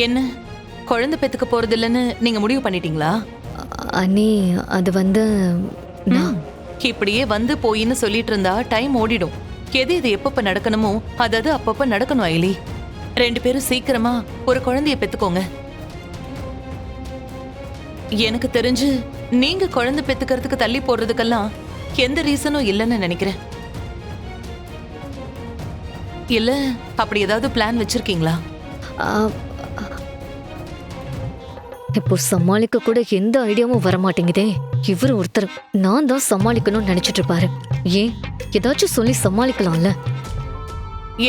என்ன குழந்தை பெத்துக்க போறது இல்லைன்னு நீங்க முடிவு பண்ணிட்டீங்களா? அண்ணி அது ம். இப்படியே வந்து போயின்னு சொல்லிட்டு இருந்தா டைம் ஓடிடும். எது இது எப்பப்ப நடக்கணுமோ அதாவது அப்பப்ப நடக்கணும் ஐலி. 2 பேரும் சீக்கிரமா ஒரு குழந்தைய பெத்துக்கோங்க. எனக்கு தெரிஞ்சு நீங்க குழந்தை பெத்துக்கிறதுக்கு தள்ளி போடுறதுக்கெல்லாம் எந்த ரீசனும் இல்லைன்னு நினைக்கிறேன். இல்ல அப்படி ஏதாவது பிளான் வச்சிருக்கீங்களா? இப்போ சமாளிக்க கூட எந்த ஐடியாவும் வரமாட்டேங்குதே. இவரு ஒருத்தர் நான் தான் சமாளிக்கணும்னு நினைச்சிட்டு இருப்பாரு. ஏன் ஏதாச்சும் சொல்லி சமாளிக்கலாம்ல?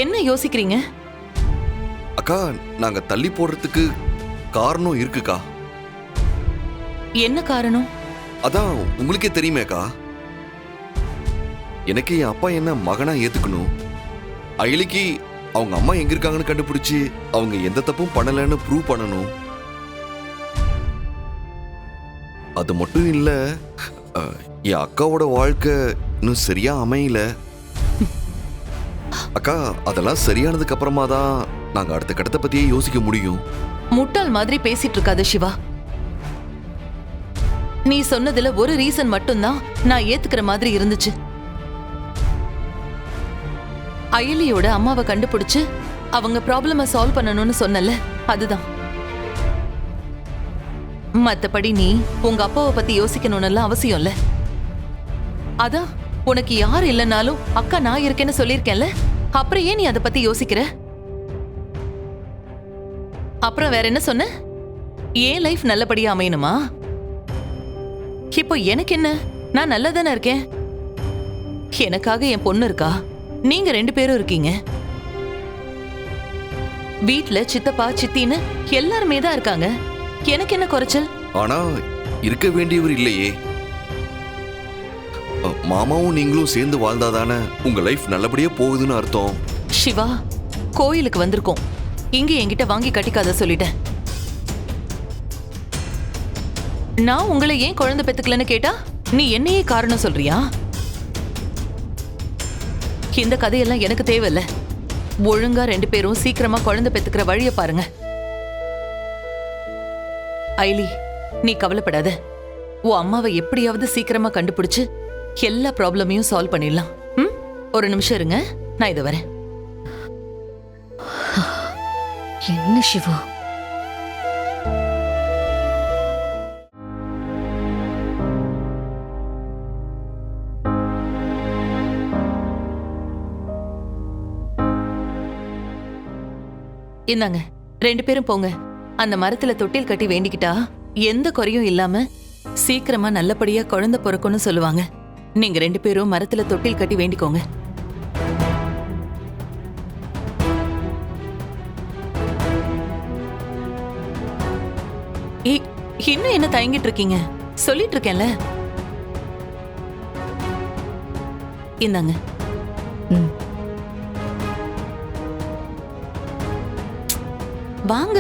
என்ன யோசிக்கிறீங்க? அக்கா, நாங்க தள்ளி போடுறதுக்கு காரணம் இருக்குக்கா. என்ன காரணம்? அதான் உங்களுக்கே தெரியுமேக்கா. எனக்கு என் அப்பா என்ன மகனா ஏத்துக்கணும். அயலிக்கு அவங்க அம்மா எங்க இருக்காங்கன்னு கண்டுபிடிச்சு அவங்க எந்த தப்பும் பண்ணலன்னு ப்ரூவ் பண்ணணும். அது மட்டும் இல்ல, என் அக்காவோட வாழ்க்கை இன்னும் சரியா அமையல. அக்கா, அதெல்லாம் சரியானதுக்கு அப்புறமா தான் நாங்க அடுத்த கட்டத்தை பத்தியே யோசிக்க முடியும். முட்டாள் மாதிரி பேசிட்டு இருக்காத சிவா. நீ சொன்னதுல ஒரு ரீசன் மட்டும்தான் நான் ஏத்துக்கிற மாதிரி இருந்துச்சு. அயலியோட அம்மாவை கண்டுபிடிச்சு அவங்க ப்ராப்ளம சால்வ் பண்ணணும்னு சொன்னல, அதுதான். மத்தபடி நீ உங்க அப்பாவை பத்தி யோசிக்கணும்னு அவசியம் இல்ல. அதான் உனக்கு யார் இல்லைனாலும் அக்கா நான் இருக்கேன்னு சொல்லியிருக்கேன்ல, அப்புறம் ஏன் நீ அதை பத்தி யோசிக்கிற? அப்புறம் வேற என்ன சொன்ன? ஏன் லைஃப் நல்லபடியா அமையணுமா? இப்போ எனக்கு என்ன, நான் நல்லா தானே இருக்கேன். எனக்காக என் பொண்ணு இருக்கா, நீங்க 2 பேரும் இருக்கீங்க. வீட்ல சித்தப்பா சித்தின்னு எல்லாருமே தான் இருக்காங்க. எனக்கு என்ன குறைச்சல்? ஆனா இருக்க வேண்டியவர் இல்லையே. மாமாவும் நீங்களும் சேர்ந்து வாழ்ந்தாதானே உங்க லைஃப் நல்லபடியா போகுதுன்னு அர்த்தம். சிவா, கோயிலுக்கு வந்திருக்கோம், இங்க என்கிட்ட வாங்கி கட்டிக்காத சொல்லிட்டேன். நான் உங்களை ஏன் குழந்தை பெத்துக்கலன்னு கேட்டா நீ என்னையே காரணம் சொல்றியா? இந்த கதையெல்லாம் எனக்கு தேவையில்ல. ஒழுங்கா 2 பேரும் சீக்கிரமா குழந்தை பெத்துக்கிற வழிய பாருங்க. ஐலி, நீ கவலைப்படாத. உன் அம்மாவை எப்படியாவது சீக்கிரமா கண்டுபிடிச்சு எல்லா ப்ராப்ளமையும் சால்வ் பண்ணிடலாம். ஒரு நிமிஷம் இருங்க, நான் இது வரேன். என்ன சிவா? இந்தாங்க, 2 பேரும் போங்க. அந்த மரத்துல தொட்டில் கட்டி வேண்டிக்கிட்டா எந்த குறையும் இல்லாம சீக்கிரமா நல்லபடியா குழந்தை பிறக்கும்னு சொல்லுவாங்க. நீங்க 2 பேரும் மரத்துல தொட்டில் கட்டி வேண்டிக்கோங்க. இன்னும் என்ன தயங்கிட்டு இருக்கீங்க? சொல்லிட்டு இருக்கேன்ல. இந்தாங்க. வாங்க.